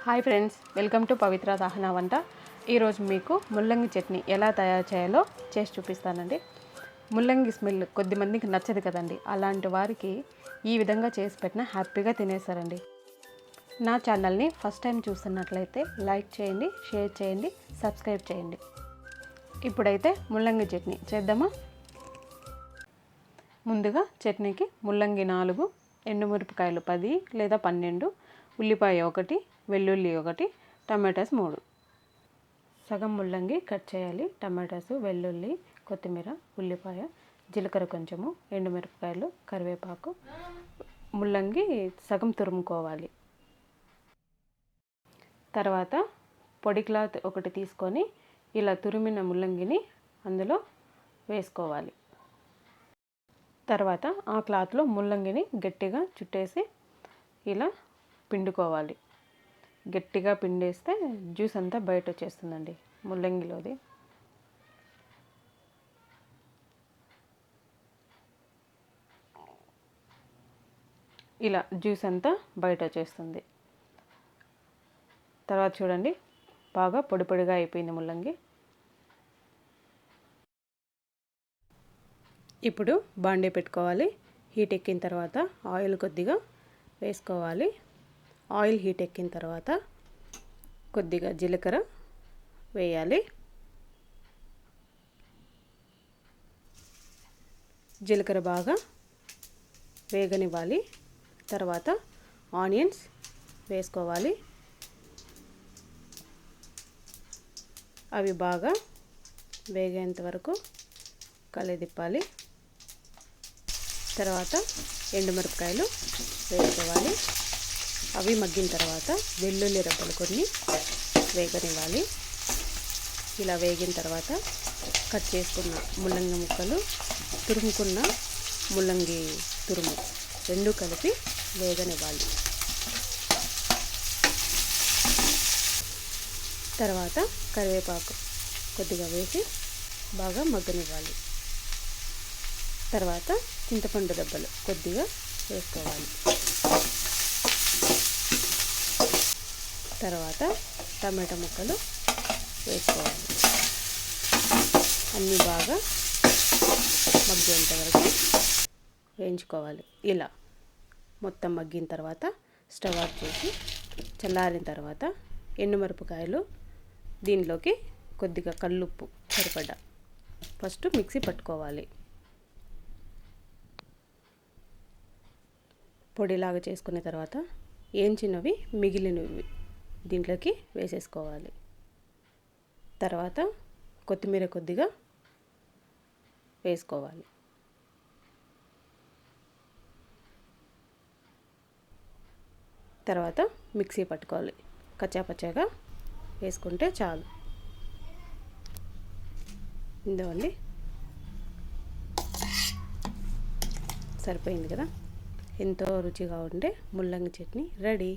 Hi friends, welcome to పవిత్ర దహనా వంట. ఈరోజు మీకు ముల్లంగి చట్నీ ఎలా తయారు చేయాలో చేసి చూపిస్తానండి. ముల్లంగి స్మెల్ కొద్దిమందికి నచ్చదు కదండి. అలాంటి వారికి ఈ విధంగా చేసి పెట్టినా హ్యాపీగా తినేస్తారండి. నా ఛానల్ని ఫస్ట్ టైం చూస్తున్నట్లయితే లైక్ చేయండి, షేర్ చేయండి, సబ్స్క్రైబ్ చేయండి. ఇప్పుడైతే ముల్లంగి చట్నీ చేద్దామా. ముందుగా చట్నీకి ముల్లంగి 4, ఎండుమిరపకాయలు 10 లేదా 12, ఉల్లిపాయ 1, వెల్లుల్లి 1, టమాటాస్ 3. సగం ముల్లంగి కట్ చేయాలి. టమాటాసు, వెల్లుల్లి, కొత్తిమీర, ఉల్లిపాయ, జీలకర్ర కొంచెము, ఎండుమిరపకాయలు, కరివేపాకు, ముల్లంగి సగం తురుముకోవాలి. తర్వాత పొడి క్లాత్ ఒకటి తీసుకొని ఇలా తురిమిన ముల్లంగిని అందులో వేసుకోవాలి. తర్వాత ఆ క్లాత్లో ముల్లంగిని గట్టిగా చుట్టేసి ఇలా పిండుకోవాలి. గట్టిగా పిండేస్తే జ్యూస్ అంతా బయట వచ్చేస్తుందండి ముల్లంగిలోది. ఇలా జ్యూస్ అంతా బయట వచ్చేస్తుంది. తర్వాత చూడండి, బాగా పొడి పొడిగా అయిపోయింది ముల్లంగి. ఇప్పుడు బాండీ పెట్టుకోవాలి. హీట్ ఎక్కిన తర్వాత ఆయిల్ కొద్దిగా వేసుకోవాలి. ఆయిల్ హీట్ ఎక్కిన తర్వాత కొద్దిగా జీలకర్ర వేయాలి. జీలకర్ర బాగా వేగనివ్వాలి. తర్వాత ఆనియన్స్ వేసుకోవాలి. అవి బాగా వేగేంత వరకు కలిదిప్పాలి. తర్వాత ఎండుమిరపకాయలు వేసుకోవాలి. అవి మగ్గిన తర్వాత వెల్లుల్లి రెబ్బలు కొన్ని వేగనివ్వాలి. ఇలా వేగిన తర్వాత కట్ చేసుకున్న ముల్లంగి ముక్కలు, తురుముకున్న ముల్లంగి తురుము రెండు కలిపి వేగనివ్వాలి. తర్వాత కరివేపాకు కొద్దిగా వేసి బాగా మగ్గనివ్వాలి. తర్వాత చింతపండు దెబ్బలు కొద్దిగా వేసుకోవాలి. తర్వాత టమాటా ముక్కలు వేసుకోవాలి. అన్నీ బాగా మగ్గేంత వరకు వేయించుకోవాలి. ఇలా మొత్తం మగ్గిన తర్వాత స్టవ్ ఆఫ్ చేసి చల్లారిన తర్వాత ఎండుమిరపకాయలు దీనిలోకి కొద్దిగా కల్లుప్పు సరిపడా ఫస్ట్ మిక్సీ పట్టుకోవాలి. పొడిలాగా చేసుకున్న తర్వాత ఏంచినవి మిగిలినవి దీంట్లోకి వేసేసుకోవాలి. తర్వాత కొత్తిమీర కొద్దిగా వేసుకోవాలి. తర్వాత మిక్సీ పట్టుకోవాలి. కచ్చాపచ్చాగా వేసుకుంటే చాలు. ఇందండి, సరిపోయింది కదా. ఎంతో రుచిగా ఉండే ముల్లంగి చట్నీ రెడీ.